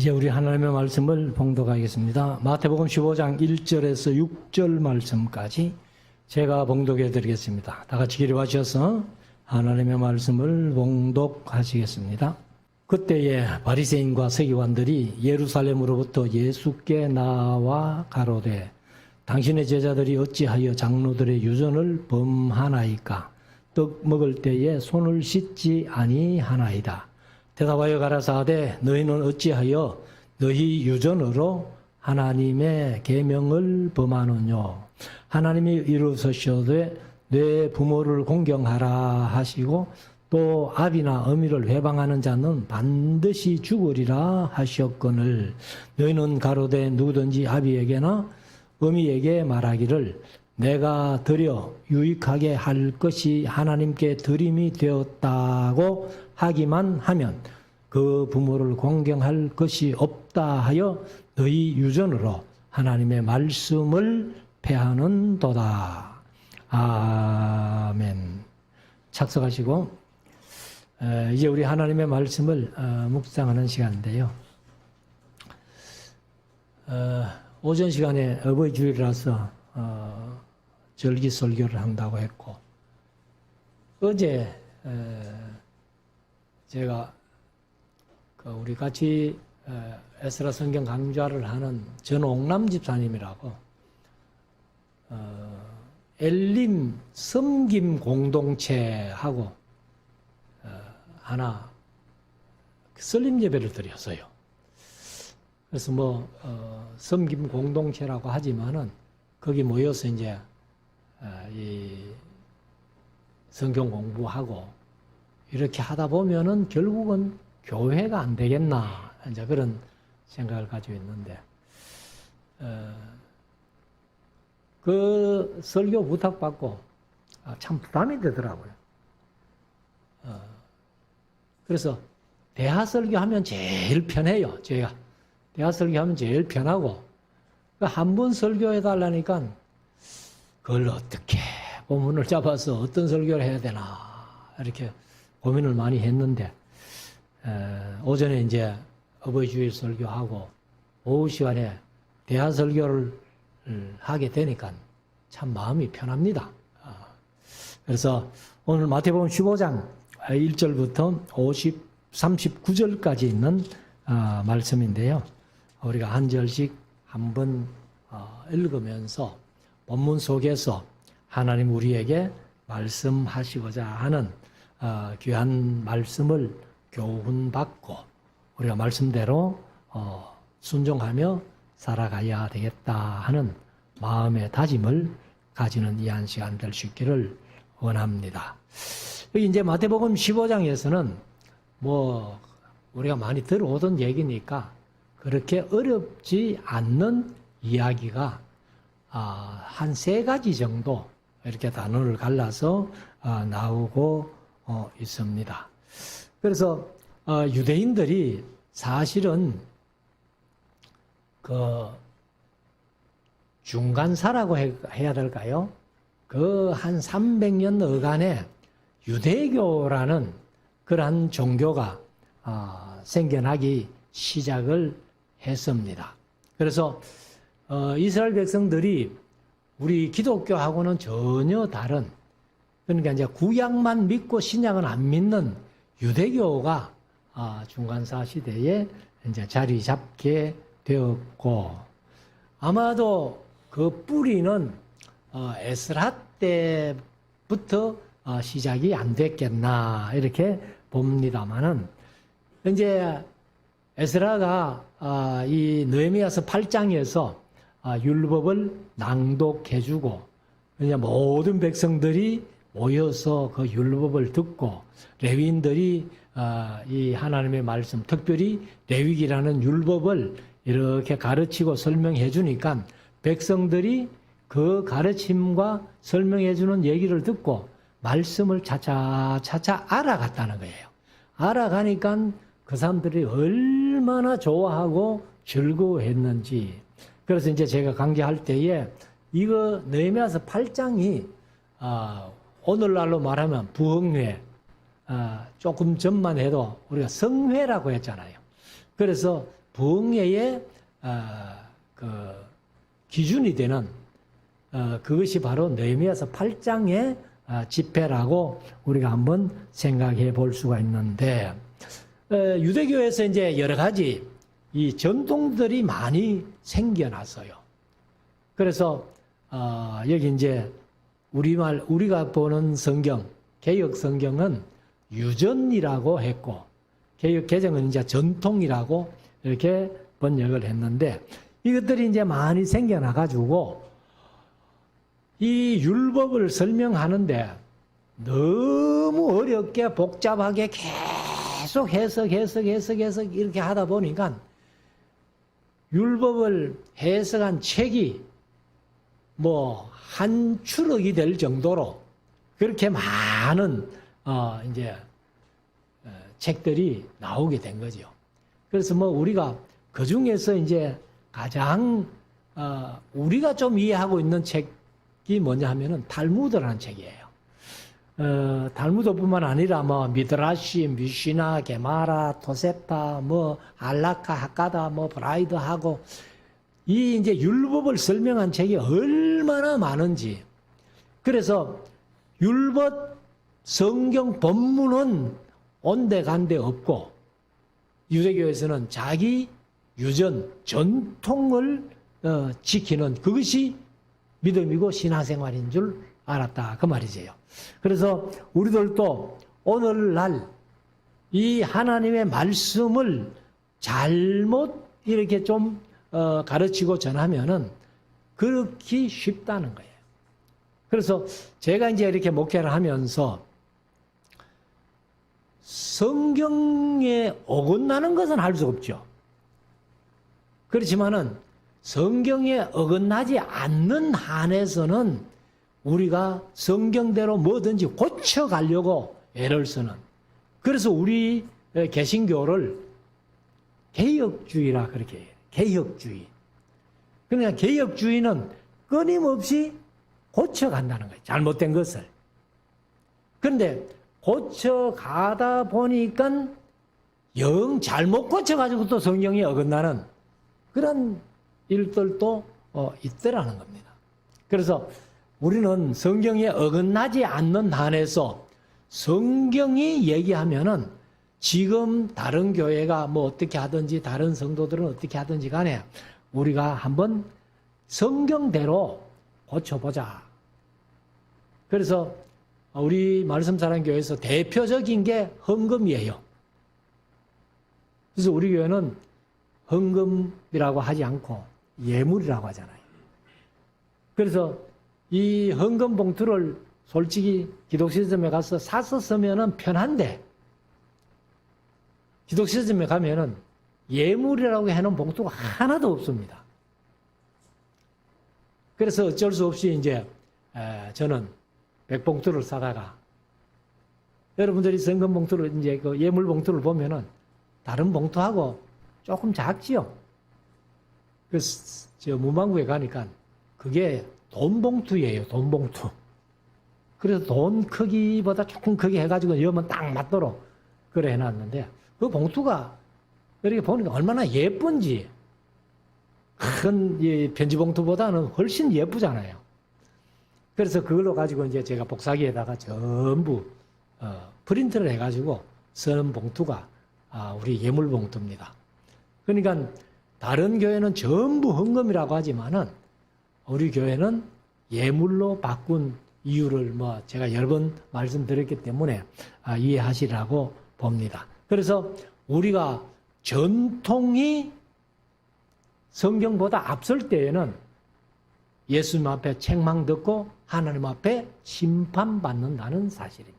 이제 우리 하나님의 말씀을 봉독하겠습니다. 마태복음 15장 1절에서 6절 말씀까지 제가 봉독해 드리겠습니다. 다 같이 기립 하셔서 하나님의 말씀을 봉독하시겠습니다. 그때에 바리새인과 서기관들이 예루살렘으로부터 예수께 나와 가로되 당신의 제자들이 어찌하여 장로들의 유전을 범하나이까? 떡 먹을 때에 손을 씻지 아니하나이다. 대답하여 가라사대 너희는 어찌하여 너희 유전으로 하나님의 계명을 범하느뇨? 하나님이 이루셨되 내 부모를 공경하라 하시고 또 아비나 어미를 회방하는 자는 반드시 죽으리라 하셨거늘 너희는 가로되 누구든지 아비에게나 어미에게 말하기를 내가 드려 유익하게 할 것이 하나님께 드림이 되었다고 하기만 하면 그 부모를 공경할 것이 없다 하여 너희 유전으로 하나님의 말씀을 폐하는도다. 아멘. 착석하시고 이제 우리 하나님의 말씀을 묵상하는 시간인데요. 오전 시간에 어버이 주일이라서 절기 설교를 한다고 했고 어제 제가 우리 같이 에스라 성경 강좌를 하는 전옥남 집사님이라고 엘림 섬김 공동체하고 하나 설립 예배를 드렸어요. 그래서 섬김 공동체라고 하지만은 거기 모여서 이제 이 성경 공부하고 이렇게 하다 보면은 결국은 교회가 안 되겠나 이제 그런 생각을 가지고 있는데 그 설교 부탁받고 참 부담이 되더라고요. 그래서 대하 설교하면 제일 편해요. 제가 대하 설교하면 제일 편하고 한 번 설교해 달라니까 그걸 어떻게 본문을 잡아서 어떤 설교를 해야 되나 이렇게 고민을 많이 했는데 오전에 이제 어버이 주일 설교하고 오후 시간에 대하 설교를 하게 되니까 참 마음이 편합니다. 그래서 오늘 마태복음 15장 1절부터 39절까지 있는 말씀인데요. 우리가 한 절씩 한번 읽으면서 본문 속에서 하나님 우리에게 말씀하시고자 하는 귀한 말씀을 교훈받고 우리가 말씀대로 순종하며 살아가야 되겠다 하는 마음의 다짐을 가지는 이 한 시간 될 수 있기를 원합니다. 여기 이제 마태복음 15장에서는 우리가 많이 들어오던 얘기니까 그렇게 어렵지 않는 이야기가 한 3가지 정도 이렇게 단어를 갈라서 나오고 있습니다. 그래서 유대인들이 사실은 그 중간사라고 해야 될까요? 그 한 300년 어간에 유대교라는 그러한 종교가 생겨나기 시작을 했습니다. 그래서 이스라엘 백성들이 우리 기독교하고는 전혀 다른 그러니까 이제 구약만 믿고 신약은 안 믿는 유대교가 중간사 시대에 이제 자리 잡게 되었고 아마도 그 뿌리는 에스라 때부터 시작이 안 됐겠나 이렇게 봅니다만은 이제 에스라가 이 느헤미야서 8장에서 율법을 낭독해주고 그냥 모든 백성들이 모여서 그 율법을 듣고 레위인들이 이 하나님의 말씀 특별히 레위기라는 율법을 이렇게 가르치고 설명해 주니까 백성들이 그 가르침과 설명해 주는 얘기를 듣고 말씀을 차차 알아갔다는 거예요. 알아가니까 그 사람들이 얼마나 좋아하고 즐거워했는지. 그래서 이제 제가 강좌할 때에 이거 느헤미야서 8장이 오늘날로 말하면 부흥회 조금 전만 해도 우리가 성회라고 했잖아요. 그래서 부흥회의 그 기준이 되는 그것이 바로 느헤미야서 8장의 집회라고 우리가 한번 생각해 볼 수가 있는데, 유대교에서 이제 여러 가지 이 전통들이 많이 생겨났어요. 그래서 여기 이제 우리가 보는 성경, 개역 성경은 유전이라고 했고, 개역 개정은 이제 전통이라고 이렇게 번역을 했는데, 이것들이 이제 많이 생겨나가지고 이 율법을 설명하는데 너무 어렵게 복잡하게 계속 해석 이렇게 하다 보니까 율법을 해석한 책이 뭐 한 추럭이 될 정도로 그렇게 많은 이제 책들이 나오게 된 거죠. 그래서 뭐 우리가 그 중에서 이제 가장 우리가 좀 이해하고 있는 책이 뭐냐 하면은 탈무드라는 책이에요. 탈무드뿐만 아니라 뭐 미드라시, 미시나, 게마라, 토세파, 뭐 알라카, 하카다, 뭐 브라이드하고 이 이제 율법을 설명한 책이 얼마나 많은지. 그래서 율법 성경 본문은 온데간데 없고 유대교에서는 자기 유전, 전통을 지키는 그것이 믿음이고 신앙생활인 줄 알았다. 그 말이지요. 그래서 우리들도 오늘날 이 하나님의 말씀을 잘못 이렇게 좀 가르치고 전하면은 그렇게 쉽다는 거예요. 그래서 제가 이제 이렇게 목회를 하면서 성경에 어긋나는 것은 할 수 없죠. 그렇지만은 성경에 어긋나지 않는 한에서는 우리가 성경대로 뭐든지 고쳐가려고 애를 쓰는. 그래서 우리 개신교를 개혁주의라 그렇게 해요. 개혁주의. 그러니까 개혁주의는 끊임없이 고쳐간다는 거예요. 잘못된 것을. 그런데 고쳐가다 보니까 영 잘못 고쳐가지고 또 성경에 어긋나는 그런 일들도 있더라는 겁니다. 그래서 우리는 성경에 어긋나지 않는 한에서 성경이 얘기하면은 지금 다른 교회가 뭐 어떻게 하든지 다른 성도들은 어떻게 하든지 간에 우리가 한번 성경대로 고쳐보자. 그래서 우리 말씀사랑교회에서 대표적인 게 헌금이에요. 그래서 우리 교회는 헌금이라고 하지 않고 예물이라고 하잖아요. 그래서 이 헌금 봉투를 솔직히 기독시스템에 가서 사서 쓰면은 편한데 기독시스템에 가면은 예물이라고 해놓은 봉투가 하나도 없습니다. 그래서 어쩔 수 없이 이제 저는 백봉투를 사다가 여러분들이 성금 봉투를 이제 그 예물 봉투를 보면은 다른 봉투하고 조금 작지요. 그래서 저 문방구에 가니까 그게 돈 봉투예요. 돈 봉투. 그래서 돈 크기보다 조금 크게 해가지고 여면 딱 맞도록 그래 해놨는데 그 봉투가 이렇게 보니까 얼마나 예쁜지 큰 편지 봉투보다는 훨씬 예쁘잖아요. 그래서 그걸로 가지고 이제 제가 복사기에다가 전부 프린트를 해가지고 쓰는 봉투가 우리 예물 봉투입니다. 그러니까 다른 교회는 전부 헌금이라고 하지만은 우리 교회는 예물로 바꾼 이유를 뭐 제가 여러 번 말씀드렸기 때문에 이해하시라고 봅니다. 그래서 우리가 전통이 성경보다 앞설 때에는 예수님 앞에 책망 듣고 하나님 앞에 심판받는다는 사실입니다.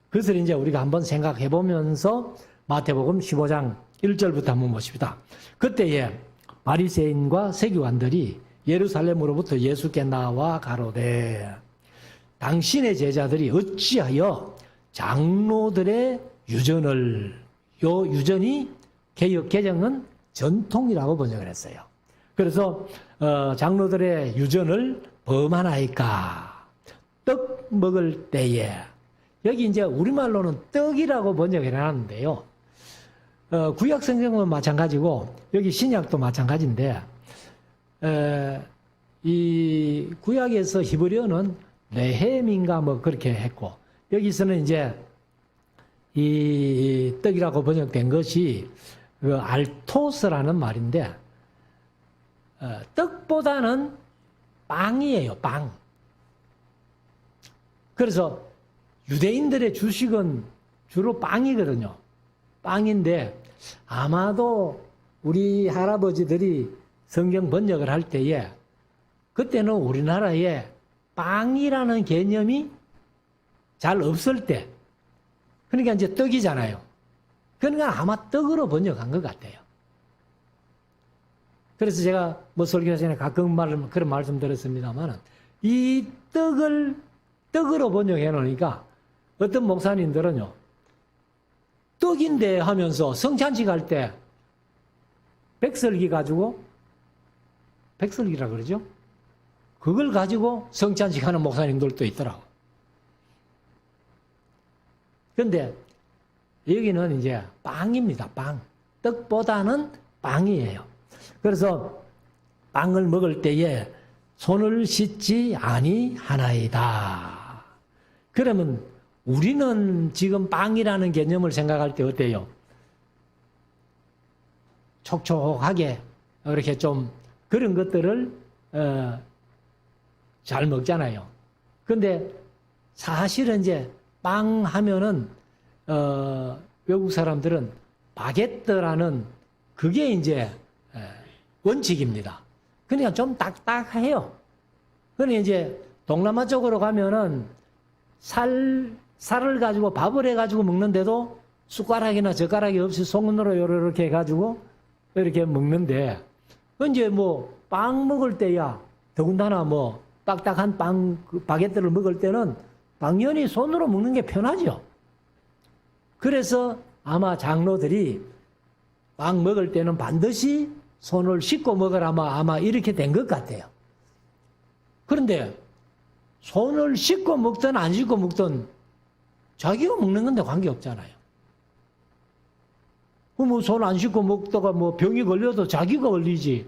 그것을 이제 우리가 한번 생각해 보면서 마태복음 15장 1절부터 한번 보십시다. 그때에 바리새인과 세교관들이 예루살렘으로부터 예수께 나와 가로되 당신의 제자들이 어찌하여 장로들의 유전을 요 유전이 개역 개정은 전통이라고 번역을 했어요. 그래서 장로들의 유전을 범하나이까 떡 먹을 때에 여기 이제 우리말로는 떡이라고 번역을 해놨는데요. 구약 성경은 마찬가지고 여기 신약도 마찬가지인데 이 구약에서 히브리어는 네헤민가 뭐 그렇게 했고 여기서는 이제 이 떡이라고 번역된 것이 그 알토스라는 말인데 떡보다는 빵이에요. 빵. 그래서 유대인들의 주식은 주로 빵이거든요. 빵인데 아마도 우리 할아버지들이 성경 번역을 할 때에 그때는 우리나라에 빵이라는 개념이 잘 없을 때 그러니까 이제 떡이잖아요. 그러니까 아마 떡으로 번역한 것 같아요. 그래서 제가 뭐 설교 전에 가끔 그런 말씀 드렸습니다만 이 떡으로 번역해 놓으니까 어떤 목사님들은요 떡인데 하면서 성찬식 할 때 백설기 가지고 백설기라 그러죠? 그걸 가지고 성찬식 하는 목사님들도 있더라고. 그런데 여기는 이제 빵입니다. 빵. 떡보다는 빵이에요. 그래서 빵을 먹을 때에 손을 씻지 아니하나이다. 그러면 우리는 지금 빵이라는 개념을 생각할 때 어때요? 촉촉하게 이렇게 좀 그런 것들을 잘 먹잖아요. 근데 사실은 이제 빵 하면은 외국 사람들은 바게트라는 그게 이제 원칙입니다. 그러니까 좀 딱딱해요. 그러니까 이제 동남아 쪽으로 가면은 살을 가지고 밥을 해가지고 먹는데도 숟가락이나 젓가락이 없이 손으로 이렇게 해가지고 이렇게 먹는데 이제 뭐 빵 먹을 때야 더군다나 뭐 딱딱한 빵 바게트를 먹을 때는 당연히 손으로 먹는 게 편하죠. 그래서 아마 장로들이 빵 먹을 때는 반드시 손을 씻고 먹으라 아마 이렇게 된 것 같아요. 그런데 손을 씻고 먹든 안 씻고 먹든 자기가 먹는 건데 관계없잖아요. 뭐 손 안 씻고 먹다가 뭐 병이 걸려도 자기가 걸리지.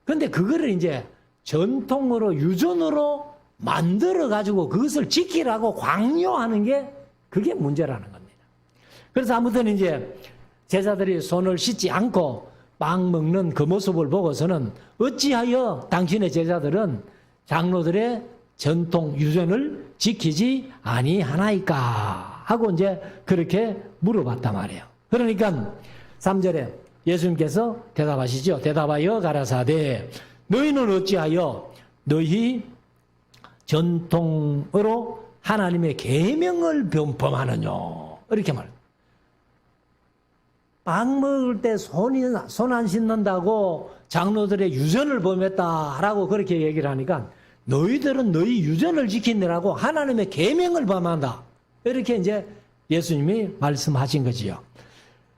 근데 그거를 이제 전통으로 유전으로 만들어 가지고 그것을 지키라고 강요하는 게 그게 문제라는 겁니다. 그래서 아무튼 이제 제자들이 손을 씻지 않고 빵 먹는 그 모습을 보고서는 어찌하여 당신의 제자들은 장로들의 전통 유전을 지키지 아니하나이까 하고 이제 그렇게 물어봤단 말이에요. 그러니까 3절에 예수님께서 대답하시죠. 대답하여 가라사대 너희는 어찌하여 너희 전통으로 하나님의 계명을 범하느냐 이렇게 말해요. 빵 먹을 때 손 안 씻는다고 장로들의 유전을 범했다라고 그렇게 얘기를 하니까 너희들은 너희 유전을 지키느라고 하나님의 계명을 범한다. 이렇게 이제 예수님이 말씀하신 거지요.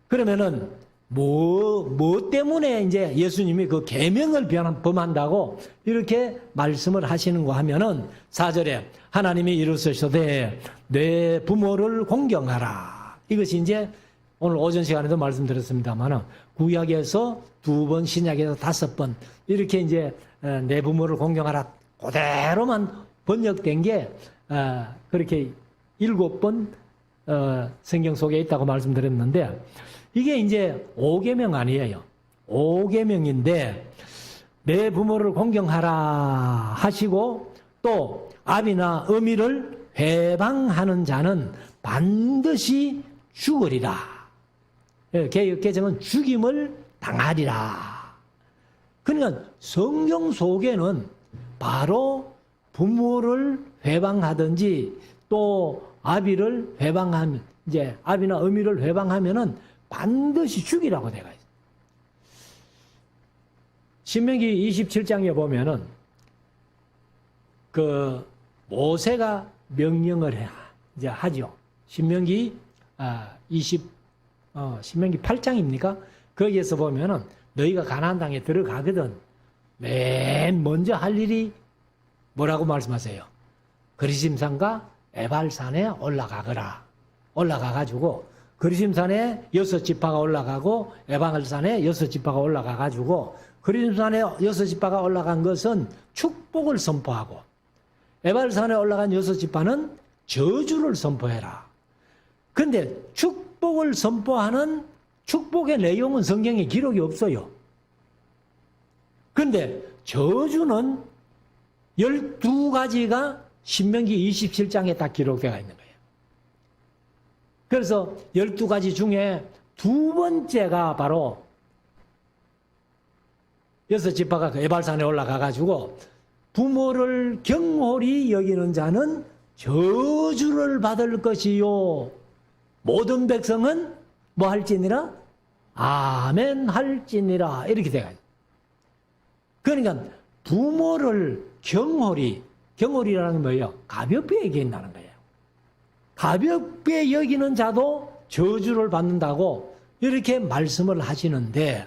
그러면은 뭐 때문에 이제 예수님이 그 계명을 범한다고 이렇게 말씀을 하시는가 하면은 4절에 하나님이 이르시되 내 부모를 공경하라. 이것이 이제 오늘 오전 시간에도 말씀드렸습니다만 구약에서 2번, 신약에서 5번 이렇게 이제 내 부모를 공경하라 그대로만 번역된 게 그렇게 7번 성경 속에 있다고 말씀드렸는데 이게 이제 5계명 아니에요. 5계명인데 내 부모를 공경하라 하시고 또 아비나 어미를 회방하는 자는 반드시 죽으리라. 개역개정은 죽임을 당하리라. 그러니까 성경 속에는 바로 부모를 회방하든지 또 아비를 회방하면 이제 아비나 어미를 회방하면은 반드시 죽이라고 되어 있어요. 신명기 27장에 보면은 그 모세가 명령을 이제 하죠. 신명기 8장입니까? 거기에서 보면은 너희가 가나안 땅에 들어가거든 맨 먼저 할 일이 뭐라고 말씀하세요? 그리심산과 에발산에 올라가거라. 올라가가지고 그리심산에 6지파가 올라가고 에발산에 6지파가 올라가 가지고 그리심산에 6지파가 올라간 것은 축복을 선포하고 에발산에 올라간 6지파는 저주를 선포해라. 그런데 축복을 선포하는 축복의 내용은 성경에 기록이 없어요. 그런데 저주는 12가지가 신명기 27장에 딱 기록되어 있는 거예요. 그래서 12가지 중에 두 번째가 바로 6지파가 에발산에 올라가 가지고 부모를 경홀히 여기는 자는 저주를 받을 것이요. 모든 백성은 뭐 할지니라? 아멘 할지니라. 이렇게 돼가지고. 그러니까 부모를 경홀이라는 건 뭐예요? 가볍게 여긴다는 거예요. 가볍게 여기는 자도 저주를 받는다고 이렇게 말씀을 하시는데,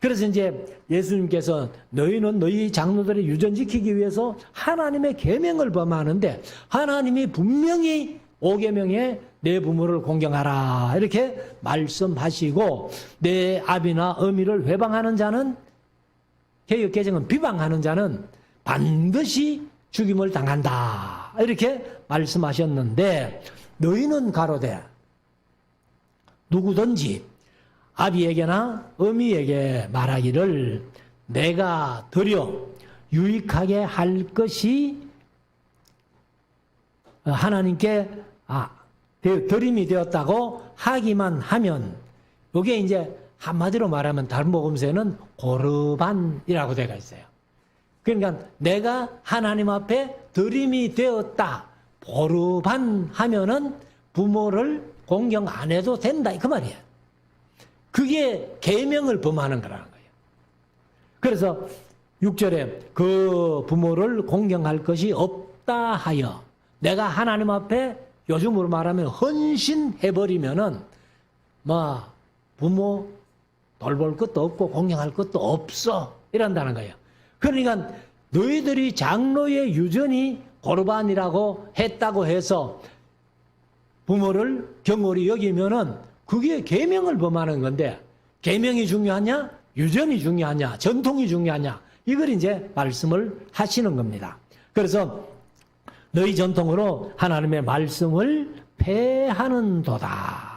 그래서 이제 예수님께서 너희는 너희 장로들의 유전 지키기 위해서 하나님의 계명을 범하는데 하나님이 분명히 5계명에 내 부모를 공경하라 이렇게 말씀하시고, 내 아비나 어미를 회방하는 자는, 개역개정은 비방하는 자는 반드시 죽임을 당한다 이렇게 말씀하셨는데, 너희는 가로되 누구든지 아비에게나 어미에게 말하기를 내가 드려 유익하게 할 것이 하나님께 드림이 되었다고 하기만 하면, 이게 이제 한마디로 말하면 다른 복음서에는 고르반이라고 되어 있어요. 그러니까 내가 하나님 앞에 드림이 되었다, 고르반 하면은 부모를 공경 안 해도 된다 그 말이에요. 그게 계명을 범하는 거라는 거예요. 그래서 6절에 그 부모를 공경할 것이 없다 하여, 내가 하나님 앞에 요즘으로 말하면 헌신해버리면은 뭐 부모 돌볼 것도 없고 공경할 것도 없어 이런다는 거예요. 그러니까 너희들이 장로의 유전이 고르반이라고 했다고 해서 부모를 경홀히 여기면은 그게 계명을 범하는 건데, 계명이 중요하냐, 유전이 중요하냐, 전통이 중요하냐, 이걸 이제 말씀을 하시는 겁니다. 그래서 너희 전통으로 하나님의 말씀을 폐하는도다.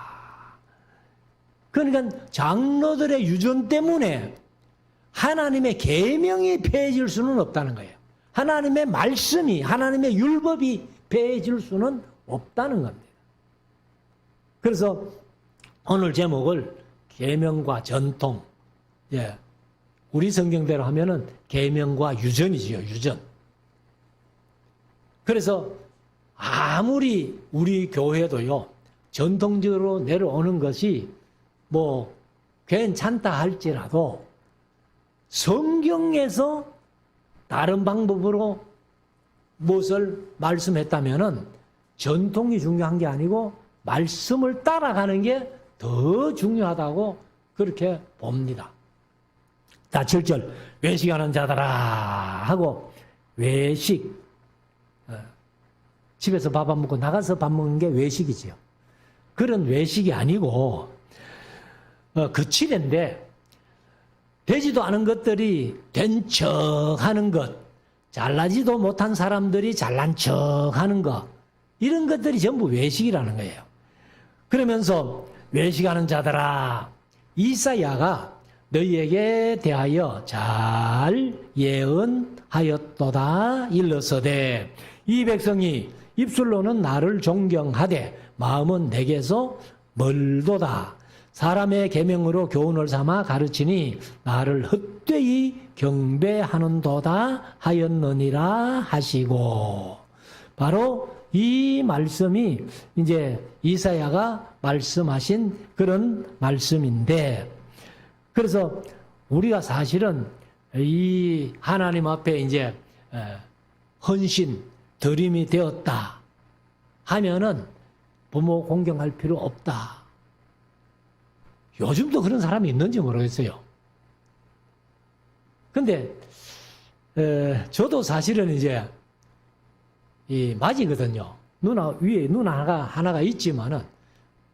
그러니까 장로들의 유전 때문에 하나님의 계명이 폐해질 수는 없다는 거예요. 하나님의 말씀이, 하나님의 율법이 폐해질 수는 없다는 겁니다. 그래서 오늘 제목을 계명과 전통, 우리 성경대로 하면은 계명과 유전이지요, 유전. 그래서 아무리 우리 교회도요, 전통적으로 내려오는 것이 뭐 괜찮다 할지라도 성경에서 다른 방법으로 무엇을 말씀했다면은 전통이 중요한 게 아니고 말씀을 따라가는 게 더 중요하다고 그렇게 봅니다. 자, 7절 외식하는 자들아 하고, 외식, 집에서 밥 안 먹고 나가서 밥 먹는 게 외식이지요. 그런 외식이 아니고 거칠인데 되지도 않은 것들이 된 척하는 것, 잘나지도 못한 사람들이 잘난 척하는 것, 이런 것들이 전부 외식이라는 거예요. 그러면서 외식하는 자들아, 이사야가 너희에게 대하여 잘 예언하였도다 일러서되, 이 백성이 입술로는 나를 존경하되 마음은 내게서 멀도다. 사람의 계명으로 교훈을 삼아 가르치니 나를 헛되이 경배하는도다 하였느니라 하시고, 바로 이 말씀이 이제 이사야가 말씀하신 그런 말씀인데, 그래서 우리가 사실은 이 하나님 앞에 이제 헌신, 드림이 되었다 하면은 부모 공경할 필요 없다. 요즘도 그런 사람이 있는지 모르겠어요. 근데 저도 사실은 이제 이 맞이거든요. 누나 위에 누나 하나가 있지만은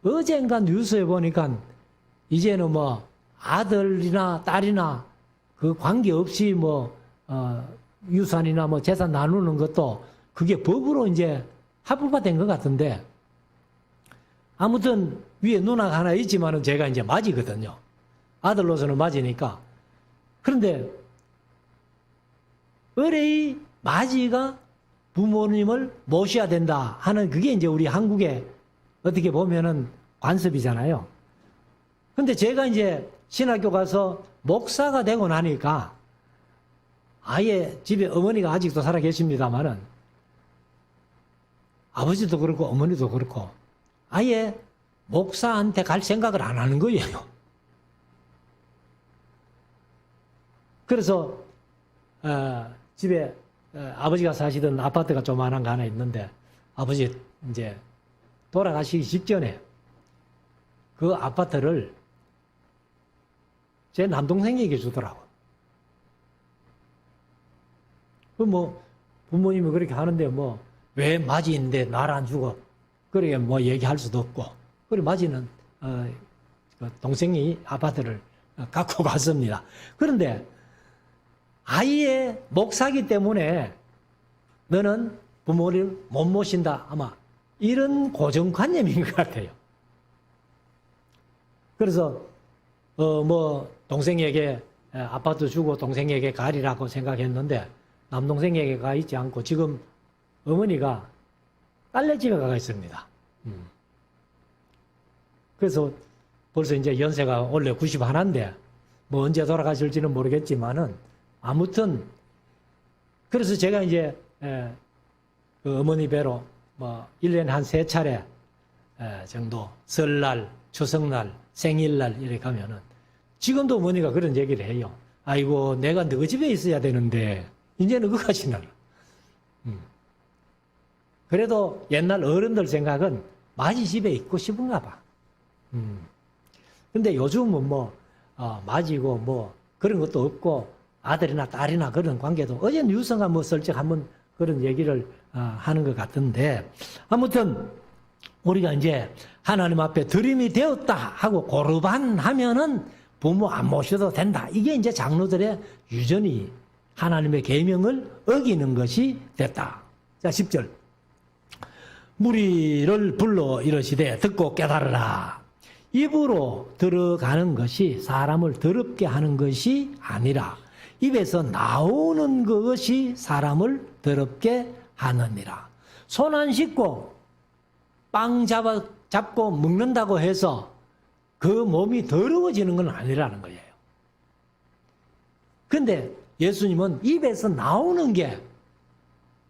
어젠가 뉴스에 보니까 이제는 뭐 아들이나 딸이나 그 관계없이 뭐 유산이나 뭐 재산 나누는 것도 그게 법으로 이제 합법화된 것 같은데, 아무튼 위에 누나가 하나 있지만은 제가 이제 맞이거든요. 아들로서는 맞이니까. 그런데 의뢰의 맞이가 부모님을 모셔야 된다 하는 그게 이제 우리 한국의 어떻게 보면은 관습이잖아요. 근데 제가 이제 신학교 가서 목사가 되고 나니까 아예 집에 어머니가 아직도 살아 계십니다만은 아버지도 그렇고 어머니도 그렇고 아예 목사한테 갈 생각을 안 하는 거예요. 그래서 집에 아버지가 사시던 아파트가 조그만한 거 하나 있는데 아버지 이제 돌아가시기 직전에 그 아파트를 제 남동생에게 주더라고. 그 뭐 부모님이 그렇게 하는데 뭐 왜 맞이인데 나를 안 주고 그렇게 뭐 얘기할 수도 없고, 그래 맞이는 그 동생이 아파트를 갖고 갔습니다. 그런데 아이의 목사기 때문에 너는 부모를 못 모신다, 아마 이런 고정관념인 것 같아요. 그래서 뭐 동생에게 아파트 주고 동생에게 가리라고 생각했는데 남동생에게 가 있지 않고 지금 어머니가 딸네 집에 가 있습니다. 그래서 벌써 이제 연세가 원래 91인데 뭐 언제 돌아가실지는 모르겠지만은 아무튼 그래서 제가 이제 그 어머니 뵈러 뭐 1년에 한 3차례 정도 설날, 추석날, 생일날 이렇게 가면은 지금도 어머니가 그런 얘기를 해요. 아이고 내가 너 집에 있어야 되는데 이제는 그까지는. 그래도 옛날 어른들 생각은 마지 집에 있고 싶은가 봐. 근데 요즘은 뭐 마지고 뭐 그런 것도 없고 아들이나 딸이나 그런 관계도 어제 뉴스가 뭐 슬쩍 한번 그런 얘기를 하는 것 같은데, 아무튼 우리가 이제 하나님 앞에 들임이 되었다 하고 고르반 하면은 부모 안 모셔도 된다. 이게 이제 장로들의 유전이 하나님의 계명을 어기는 것이 됐다. 자, 10절. 무리를 불러 이르시되 듣고 깨달으라. 입으로 들어가는 것이 사람을 더럽게 하는 것이 아니라 입에서 나오는 것이 사람을 더럽게 하느니라. 손 안 씻고 빵 잡고 먹는다고 해서 그 몸이 더러워지는 건 아니라는 거예요. 근데 예수님은 입에서 나오는 게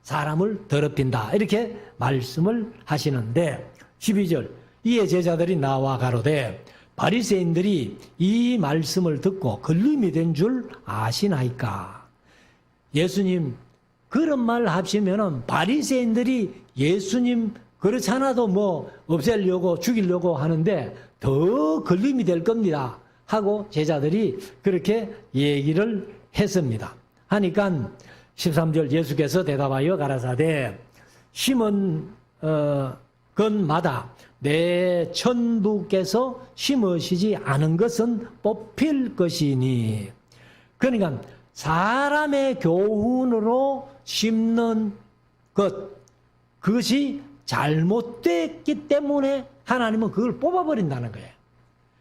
사람을 더럽힌다 이렇게 말씀을 하시는데, 12절. 이에 제자들이 나와 가로되 바리새인들이 이 말씀을 듣고 걸림이 된 줄 아시나이까. 예수님 그런 말 하시면은 바리새인들이 예수님 그렇잖아도 뭐 없애려고 죽이려고 하는데 더 걸림이 될 겁니다 하고 제자들이 그렇게 얘기를 했습니다. 하니까 13절. 예수께서 대답하여 가라사대 심은 건마다 내 천부께서 심으시지 않은 것은 뽑힐 것이니. 그러니까 사람의 교훈으로 심는 그것이 잘못됐기 때문에 하나님은 그걸 뽑아버린다는 거예요.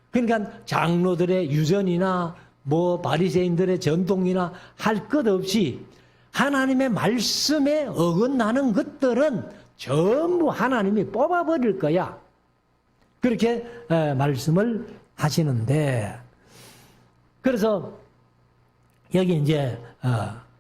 그러니까 장로들의 유전이나 뭐 바리새인들의 전통이나 할 것 없이 하나님의 말씀에 어긋나는 것들은 전부 하나님이 뽑아버릴 거야. 그렇게 말씀을 하시는데, 그래서 여기 이제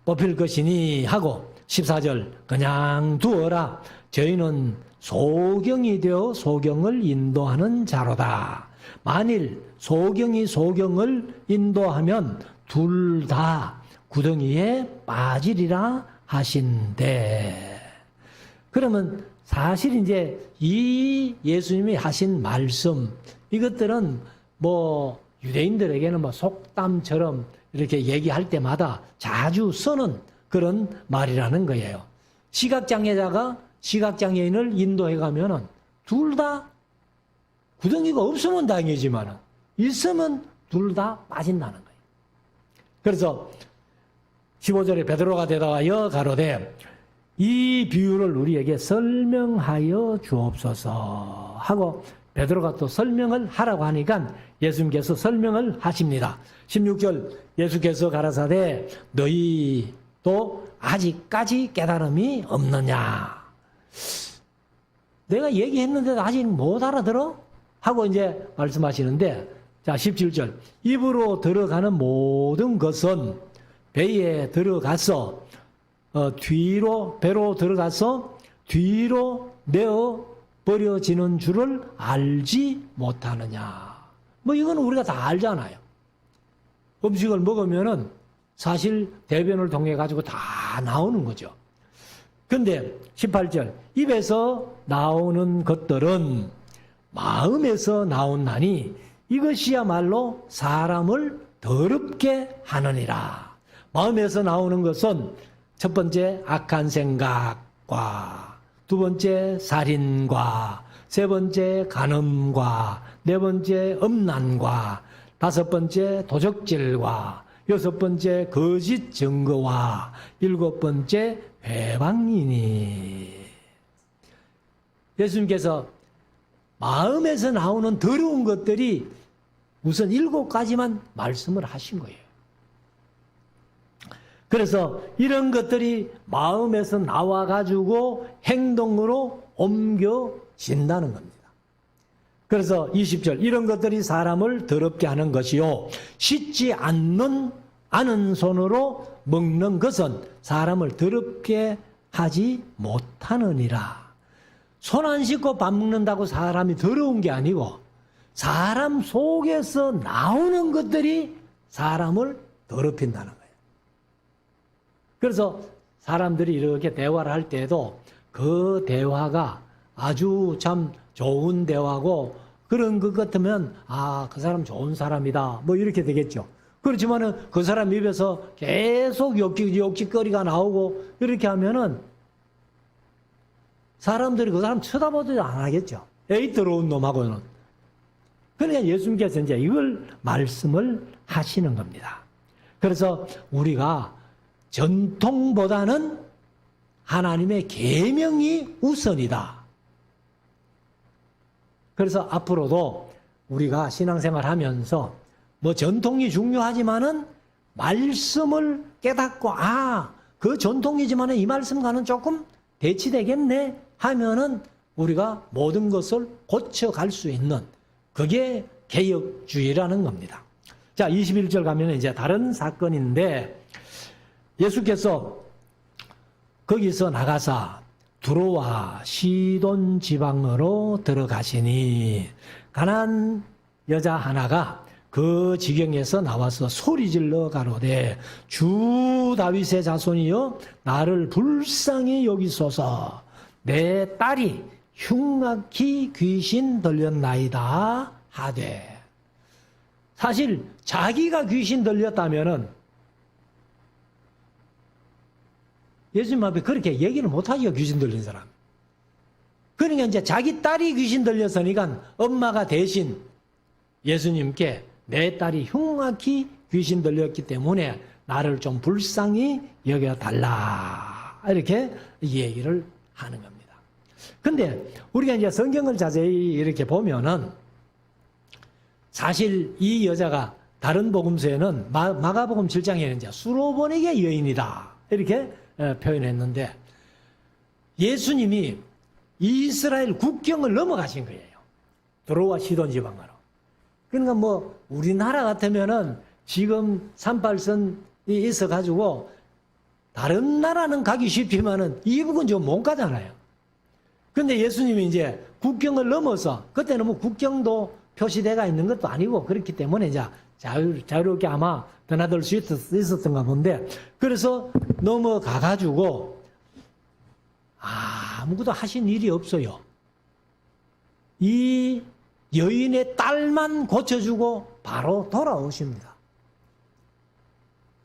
뽑힐 것이니 하고 14절. 그냥 두어라. 저희는 소경이 되어 소경을 인도하는 자로다. 만일 소경이 소경을 인도하면 둘 다 구덩이에 빠지리라 하신대. 그러면 사실 이제 이 예수님이 하신 말씀, 이것들은 뭐 유대인들에게는 뭐 속담처럼 이렇게 얘기할 때마다 자주 쓰는 그런 말이라는 거예요. 시각장애자가 시각장애인을 인도해 가면은 둘 다 구덩이가 없으면 다행이지만 있으면 둘 다 빠진다는 거예요. 그래서 15절에 베드로가 대답하여 가로되 이 비유를 우리에게 설명하여 주옵소서 하고 베드로가 또 설명을 하라고 하니까 예수님께서 설명을 하십니다. 16절 예수께서 가라사대 너희도 아직까지 깨달음이 없느냐. 내가 얘기했는데도 아직 못 알아들어? 하고 이제 말씀하시는데 자 17절 입으로 들어가는 모든 것은 배에 들어가서 배로 들어가서 뒤로 내어 버려지는 줄을 알지 못하느냐. 뭐 이건 우리가 다 알잖아요. 음식을 먹으면은 사실 대변을 통해 가지고 다 나오는 거죠. 근데 18절 입에서 나오는 것들은 마음에서 나온다니 이것이야말로 사람을 더럽게 하느니라. 마음에서 나오는 것은 첫 번째 악한 생각과 두 번째 살인과 세 번째 간음과 네 번째 음란과 다섯 번째 도적질과 여섯 번째 거짓 증거와 일곱 번째 회방이니. 예수님께서 마음에서 나오는 더러운 것들이 우선 7가지만 말씀을 하신 거예요. 그래서 이런 것들이 마음에서 나와가지고 행동으로 옮겨진다는 겁니다. 그래서 20절 이런 것들이 사람을 더럽게 하는 것이요 씻지 않은 손으로 먹는 것은 사람을 더럽게 하지 못하느니라. 손 안 씻고 밥 먹는다고 사람이 더러운 게 아니고 사람 속에서 나오는 것들이 사람을 더럽힌다는 거예요. 그래서 사람들이 이렇게 대화를 할 때에도 그 대화가 아주 참 좋은 대화고 그런 것 같으면 그 사람 좋은 사람이다 뭐 이렇게 되겠죠. 그렇지만은 그 사람 입에서 계속 욕짓거리가 나오고 이렇게 하면은 사람들이 그 사람 쳐다보지도 안 하겠죠. 에이 더러운 놈하고는. 그러니까 예수님께서 이제 이걸 말씀을 하시는 겁니다. 그래서 우리가 전통보다는 하나님의 계명이 우선이다. 그래서 앞으로도 우리가 신앙생활 하면서 뭐 전통이 중요하지만은 말씀을 깨닫고 그 전통이지만은 이 말씀과는 조금 대치되겠네 하면은 우리가 모든 것을 고쳐갈 수 있는 그게 개혁주의라는 겁니다. 자, 21절 가면 이제 다른 사건인데 예수께서 거기서 나가사 두로와 시돈 지방으로 들어가시니 가난한 여자 하나가 그 지경에서 나와서 소리질러 가로되 주 다윗의 자손이여 나를 불쌍히 여기소서 내 딸이 흉악히 귀신 들렸나이다 하되. 사실 자기가 귀신 들렸다면은 예수님 앞에 그렇게 얘기를 못하죠. 귀신 들린 사람. 그러니까 이제 자기 딸이 귀신 들렸으니까 엄마가 대신 예수님께 내 딸이 흉악히 귀신 들렸기 때문에 나를 좀 불쌍히 여겨달라 이렇게 얘기를 하는 겁니다. 근데 우리가 이제 성경을 자세히 이렇게 보면은 사실 이 여자가 다른 복음서에는 마가복음 7장에는 이제 수로보닉의 여인이다 이렇게 표현했는데 예수님이 이스라엘 국경을 넘어가신 거예요. 두로와 시돈 지방으로. 그러니까 뭐 우리나라 같으면은 지금 38선이 있어가지고 다른 나라는 가기 쉽지만은 이북은 좀 못 가잖아요. 근데 예수님이 이제 국경을 넘어서 그때는 뭐 국경도 표시대가 있는 것도 아니고 그렇기 때문에 이제 자유롭게 아마 드나들 수 있었던가 본데 그래서 넘어가가지고 아무것도 하신 일이 없어요. 이 여인의 딸만 고쳐주고 바로 돌아오십니다.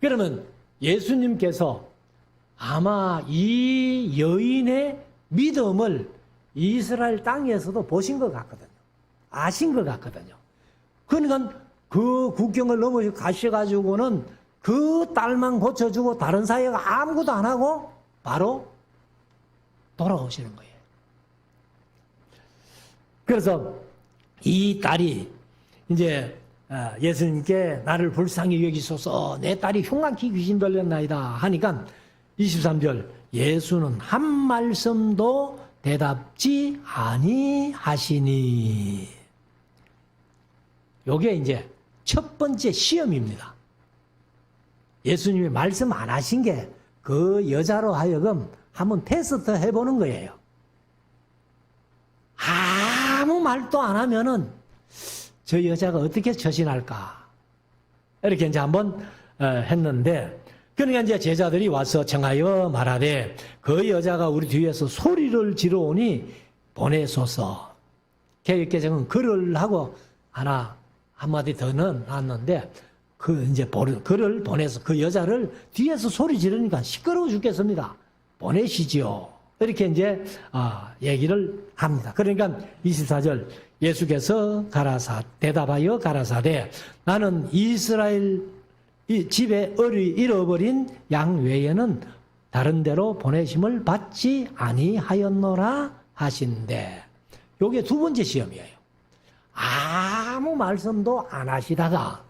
그러면 예수님께서 아마 이 여인의 믿음을 이스라엘 땅에서도 보신 것 같거든요. 아신 것 같거든요. 그러니까 그 국경을 넘어 가셔가지고는 그 딸만 고쳐주고 다른 사회가 아무것도 안 하고 바로 돌아오시는 거예요. 그래서 이 딸이 이제 예수님께 나를 불쌍히 여기소서, 내 딸이 흉악히 귀신 들렸나이다 하니까 23절, 예수는 한 말씀도 대답지 아니하시니. 요게 이제 첫 번째 시험입니다. 예수님이 말씀 안 하신 게 그 여자로 하여금 한번 테스트 해보는 거예요. 아무 말도 안 하면은 저 여자가 어떻게 처신할까? 이렇게 이제 한번 했는데, 그러니까 이제 제자들이 와서 청하여 말하되 그 여자가 우리 뒤에서 소리를 지르오니 보내소서. 개역개정은 글을 하고 한마디 더 넣었는데, 이제 글을 보내서 그 여자를 뒤에서 소리 지르니까 시끄러워 죽겠습니다. 보내시지요. 이렇게 이제 얘기를 합니다. 그러니까 24절, 예수께서 대답하여 가라사대 나는 이스라엘 집에 잃어버린 양 외에는 다른 데로 보내심을 받지 아니하였노라 하신대. 요게 두 번째 시험이에요. 아무 말씀도 안 하시다가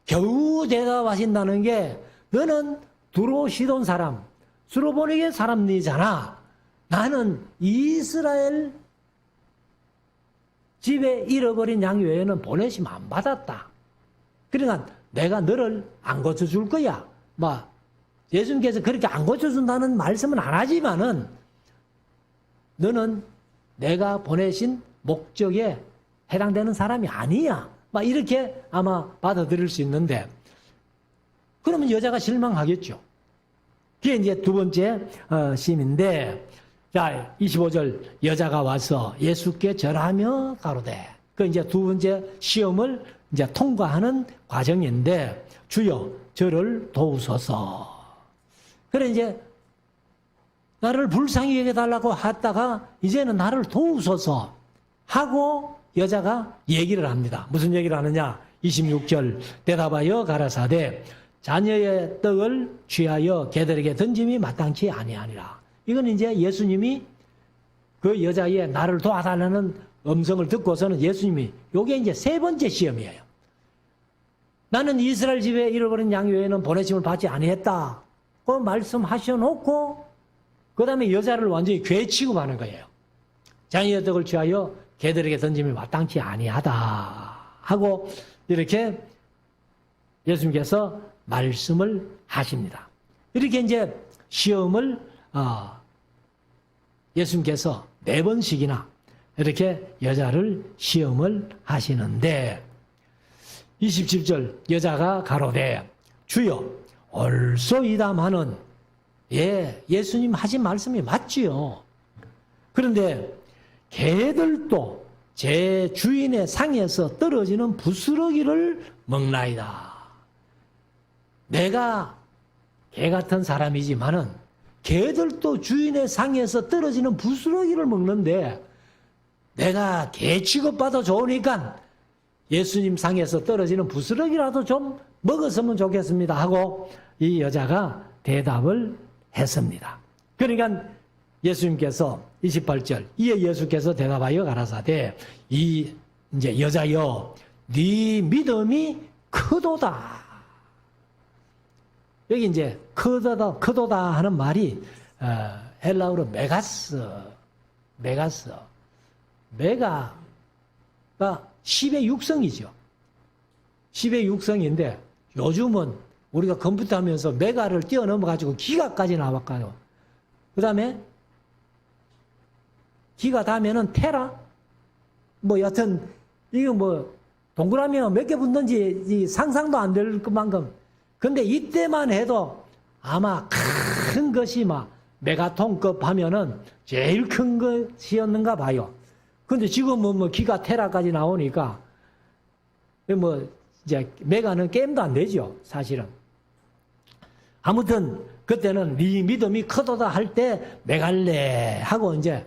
겨우 대답하신다는 게, 너는 두로 시돈 사람, 주로 보내게 사람이잖아. 나는 이스라엘 집에 잃어버린 양 외에는 보내심 안 받았다. 그러니까 내가 너를 안 고쳐줄 거야. 예수님께서 그렇게 안 고쳐준다는 말씀은 안 하지만은 너는 내가 보내신 목적에 해당되는 사람이 아니야. 이렇게 아마 받아들일 수 있는데, 그러면 여자가 실망하겠죠. 그게 이제 두 번째 시험인데, 자, 25절, 여자가 와서 예수께 절하며 가로되. 그 이제 두 번째 시험을 이제 통과하는 과정인데, 주여, 저를 도우소서. 그래, 이제, 나를 불쌍히 여겨달라고 하다가, 이제는 나를 도우소서 하고 여자가 얘기를 합니다. 무슨 얘기를 하느냐? 26절, 대답하여 가라사대, 자녀의 떡을 취하여 개들에게 던짐이 마땅치 아니하니라. 이건 이제 예수님이 그 여자의 나를 도와달라는 음성을 듣고서는 예수님이, 요게 이제 세 번째 시험이에요. 나는 이스라엘 집에 잃어버린 양 외에는 보내심을 받지 아니했다. 그 말씀하셔놓고, 그 다음에 여자를 완전히 괴 취급하는 거예요. 자녀의 떡을 취하여 개들에게 던짐이 마땅치 아니하다 하고, 이렇게 예수님께서 말씀을 하십니다. 이렇게 이제 시험을 예수님께서 4번씩이나 이렇게 여자를 시험을 하시는데, 27절, 여자가 가로되 주여 올소이다마는, 예수님 하신 말씀이 맞지요. 그런데 개들도 제 주인의 상에서 떨어지는 부스러기를 먹나이다. 내가 개 같은 사람이지만은 개들도 주인의 상에서 떨어지는 부스러기를 먹는데, 내가 개 취급받아 좋으니까 예수님 상에서 떨어지는 부스러기라도 좀 먹었으면 좋겠습니다 하고 이 여자가 대답을 했습니다. 그러니까 예수님께서 28절, 이에 예수께서 대답하여 가라사대 이제 여자여, 네 믿음이 크도다. 여기 이제 크도다 하는 말이 헬라어로 메가가 10의 육성이죠. 10의 육성인데 요즘은 우리가 컴퓨터 하면서 메가를 뛰어넘어가지고 기가까지 나왔거든요. 그 다음에 기가 닿으면은 테라? 여튼, 이거 동그라미가 몇 개 붙는지 상상도 안 될 만큼. 근데 이때만 해도 아마 큰 것이 메가톤급 하면은 제일 큰 것이었는가 봐요. 근데 지금은 기가 테라까지 나오니까, 이제 메가는 게임도 안 되죠, 사실은. 아무튼, 그때는 네 믿음이 크도다 할 때 메갈레 하고 이제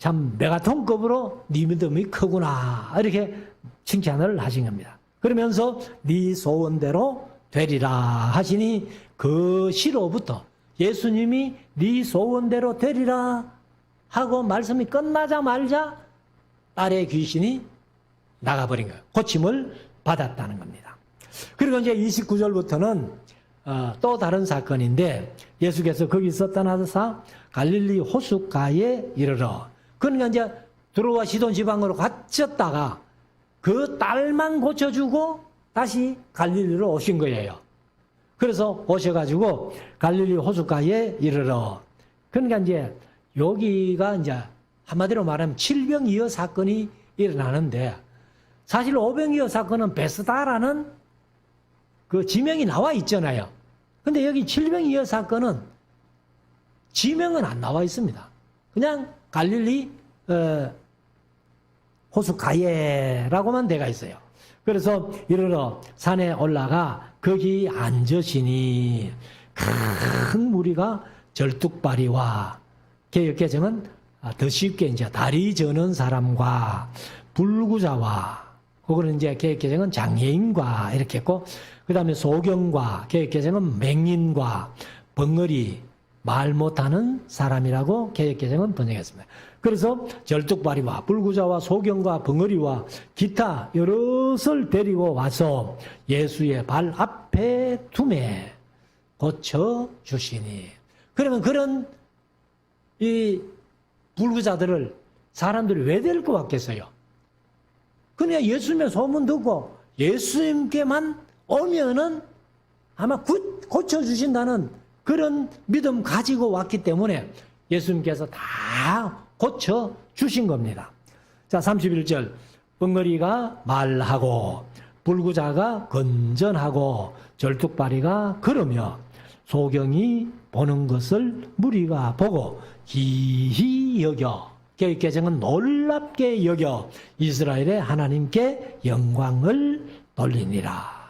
참 메가톤급으로 네 믿음이 크구나 이렇게 칭찬을 하신 겁니다. 그러면서 네 소원대로 되리라 하시니 그 시로부터 예수님이 네 소원대로 되리라 하고 말씀이 끝나자마자 딸의 귀신이 나가버린 거예요. 고침을 받았다는 겁니다. 그리고 이제 29절부터는 또 다른 사건인데 예수께서 거기서 떠나서 갈릴리 호숫가에 이르러, 그러니까 이제 두로와 시돈 지방으로 갇혔다가 그 딸만 고쳐주고 다시 갈릴리로 오신 거예요. 그래서 오셔가지고 갈릴리 호숫가에 이르러, 그러니까 이제 여기가 이제 한마디로 말하면 칠병이어 사건이 일어나는데, 사실 오병이어 사건은 베스다라는 그 지명이 나와 있잖아요. 근데 여기 칠병이어 사건은 지명은 안 나와 있습니다. 그냥 갈릴리 호숫가에라고만 돼가 있어요. 그래서 이르러 산에 올라가 거기 앉으시니 큰 무리가 절뚝발이와, 개역개정은 더 쉽게 이제 다리 저는 사람과 불구자와, 그거는 이제 개역개정은 장애인과 이렇게 했고, 그 다음에 소경과, 개역개정은 맹인과 벙어리, 말 못하는 사람이라고 개역개정은 번역했습니다. 그래서 절뚝발이와 불구자와 소경과 벙어리와 기타 여럿을 데리고 와서 예수의 발 앞에 두매 고쳐주시니. 그러면 그런 이 불구자들을 사람들이 왜 데리고 왔겠어요? 그냥 예수님의 소문 듣고 예수님께만 오면은 아마 고쳐주신다는 그런 믿음 가지고 왔기 때문에 예수님께서 다 고쳐주신 겁니다. 자, 31절. 벙어리가 말하고 불구자가 건전하고 절뚝발이가 걸으며 소경이 보는 것을 무리가 보고 기히 여겨, 개역개정은 놀랍게 여겨 이스라엘의 하나님께 영광을 돌리니라.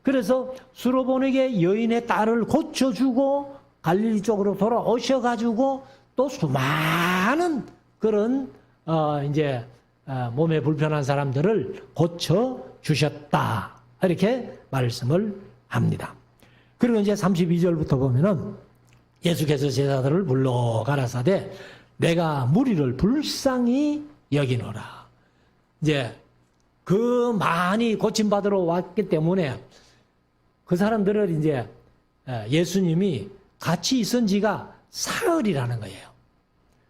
그래서 수로보내게 여인의 딸을 고쳐주고 갈릴리 쪽으로 돌아오셔가지고 또 수많은 그런 이제 몸에 불편한 사람들을 고쳐주셨다, 이렇게 말씀을 합니다. 그리고 이제 32절부터 보면은 예수께서 제자들을 불러 가라사대 내가 무리를 불쌍히 여기노라. 이제 그 많이 고침받으러 왔기 때문에 그 사람들을 이제 예수님이 같이 있은 지가 사흘이라는 거예요.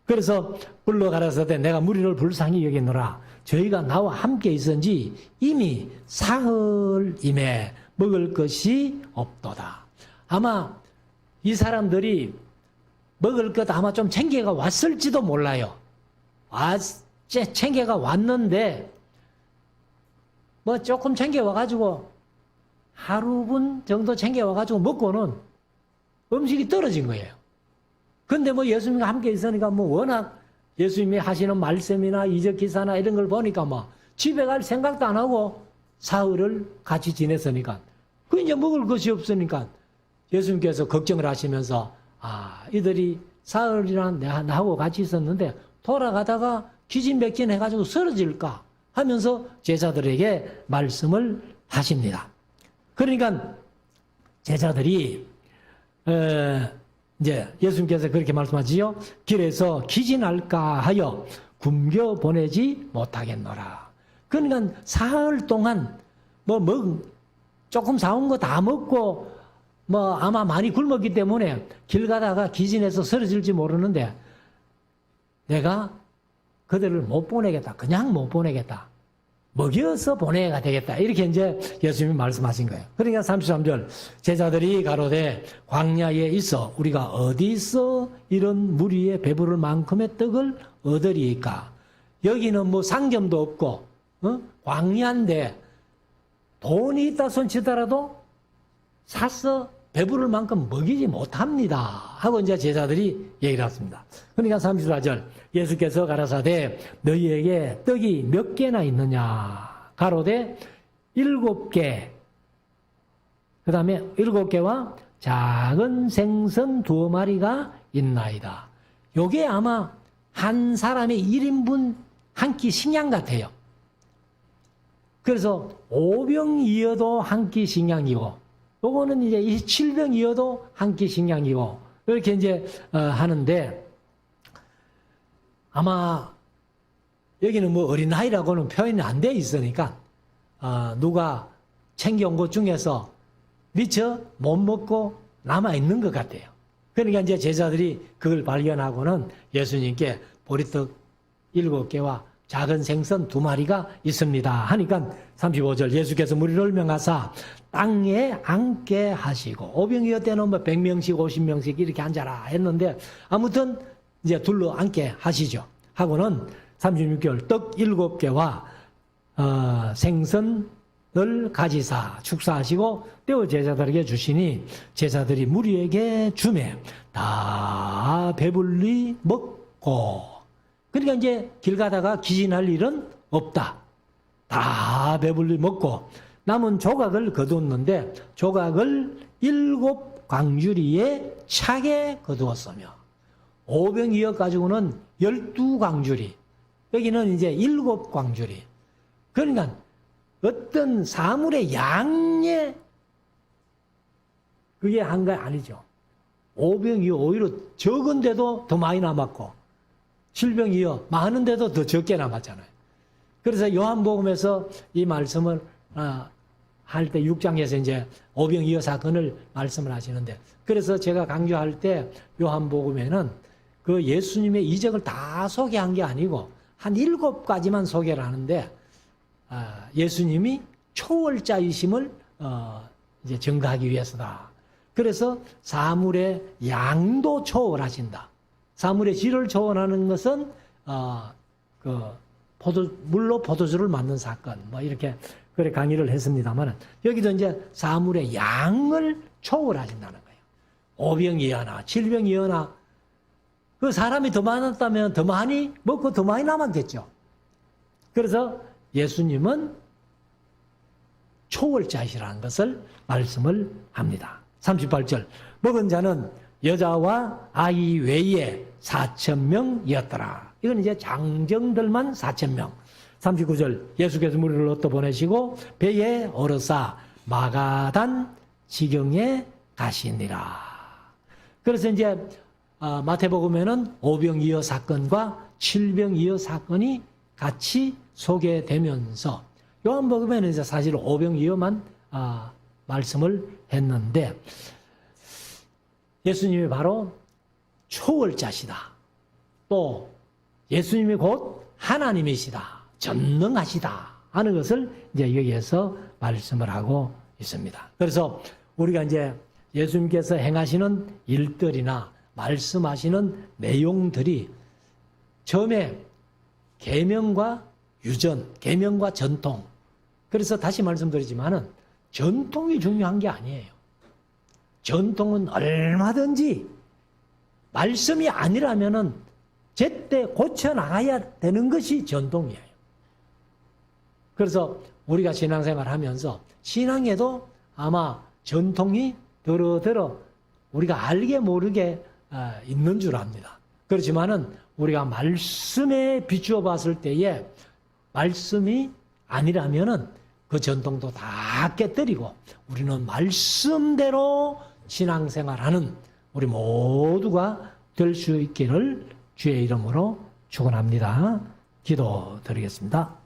그래서 불러 가라사대 내가 무리를 불쌍히 여기노라. 저희가 나와 함께 있은 지 이미 사흘임에 먹을 것이 없도다. 아마 이 사람들이 먹을 것 아마 좀 챙겨가 왔을지도 몰라요. 챙겨가 왔는데 뭐 조금 챙겨와가지고 하루분 정도 챙겨와가지고 먹고는 음식이 떨어진 거예요. 근데 뭐 예수님과 함께 있으니까 뭐 워낙 예수님이 하시는 말씀이나 이적 기사나 이런 걸 보니까 뭐 집에 갈 생각도 안 하고 사흘을 같이 지냈으니까 그 이제 먹을 것이 없으니까 예수님께서 걱정을 하시면서 이들이 사흘이나 나하고 같이 있었는데 돌아가다가 기진맥진 해가지고 쓰러질까 하면서 제자들에게 말씀을 하십니다. 그러니까 제자들이 이제 예수님께서 그렇게 말씀하시죠. 길에서 기진할까 하여 굶겨 보내지 못하겠노라. 그러니까 사흘 동안 조금 사온 거 다 먹고 아마 많이 굶었기 때문에 길 가다가 기진해서 쓰러질지 모르는데 내가 그들을 못 보내겠다. 그냥 못 보내겠다. 먹여서 보내야 되겠다. 이렇게 이제 예수님이 말씀하신 거예요. 그러니까 33절 제자들이 가로되 광야에 있어 우리가 어디서 이런 무리에 배부를 만큼의 떡을 얻으리이까. 여기는 뭐 상점도 없고 광야인데 돈이 있다 손치더라도 사서 배부를 만큼 먹이지 못합니다 하고 이제 제자들이 얘기를 했습니다. 그러니까 34절 예수께서 가라사대 너희에게 떡이 몇 개나 있느냐. 가로되 7개. 그 다음에 7개와 작은 생선 2마리가 있나이다. 요게 아마 한 사람의 1인분 한 끼 식량 같아요. 그래서 5병이어도 한 끼 식량이고, 요거는 이제 7병이어도 한 끼 식량이고, 이렇게 이제 하는데, 아마 여기는 뭐 어린아이라고는 표현이 안 돼 있으니까, 누가 챙겨온 것 중에서 미처 못 먹고 남아있는 것 같아요. 그러니까 이제 제자들이 그걸 발견하고는 예수님께 보리떡 7개와 작은 생선 2마리가 있습니다 하니까 35절 예수께서 무리를 명하사 땅에 앉게 하시고, 5병이어 때는 뭐 100명씩 50명씩 이렇게 앉아라 했는데, 아무튼 이제 둘러 앉게 하시죠. 하고는 36절 떡 7개와 생선을 가지사 축사하시고 떼어 제자들에게 주시니 제자들이 무리에게 주매 다 배불리 먹고. 그러니까 이제 길 가다가 기진할 일은 없다. 다 배불리 먹고 남은 조각을 거두었는데 조각을 7광주리에 차게 거두었으며, 5병이어 가지고는 12광주리, 여기는 이제 7광주리. 그러니까 어떤 사물의 양에 그게 한 거 아니죠. 5병이어 오히려 적은데도 더 많이 남았고, 7병이어 많은데도 더 적게 남았잖아요. 그래서 요한복음에서 이 말씀을 할 때 6장에서 이제 5병이어 사건을 말씀을 하시는데, 그래서 제가 강조할 때 요한복음에는 그 예수님의 이적을 다 소개한 게 아니고 한 7가지만 소개를 하는데, 예수님이 초월자이심을 이제 증거하기 위해서다. 그래서 사물의 양도 초월하신다. 사물의 질을 초월하는 것은 물로 포도주를 만든 사건, 뭐 이렇게 그래 강의를 했습니다만, 여기도 이제 사물의 양을 초월하신다는 거예요. 5병이어나 7병이어나 그 사람이 더 많았다면 더 많이 먹고 더 많이 남았겠죠. 그래서 예수님은 초월자이시라는 것을 말씀을 합니다. 38절 먹은 자는 여자와 아이 외에 4,000명이었더라. 이건 이제 장정들만 4,000명. 39절 예수께서 무리를 얻어 보내시고 배에 오르사 마가단 지경에 가시니라. 그래서 이제 마태복음에는 5병이어 사건과 7병이어 사건이 같이 소개되면서, 요한복음에는 이제 사실 5병이어만 말씀을 했는데, 예수님이 바로 초월자시다. 또 예수님이 곧 하나님이시다. 전능하시다 하는 것을 이제 여기에서 말씀을 하고 있습니다. 그래서 우리가 이제 예수님께서 행하시는 일들이나 말씀하시는 내용들이 처음에 계명과 유전, 계명과 전통. 그래서 다시 말씀드리지만은 전통이 중요한 게 아니에요. 전통은 얼마든지 말씀이 아니라면은 제때 고쳐 나가야 되는 것이 전통이에요. 그래서 우리가 신앙생활 하면서 신앙에도 아마 전통이 더러더러 우리가 알게 모르게 있는 줄 압니다. 그렇지만은 우리가 말씀에 비추어 봤을 때에 말씀이 아니라면은 그 전통도 다 깨뜨리고 우리는 말씀대로 신앙생활하는 우리 모두가 될 수 있기를 주의 이름으로 축원합니다. 기도드리겠습니다.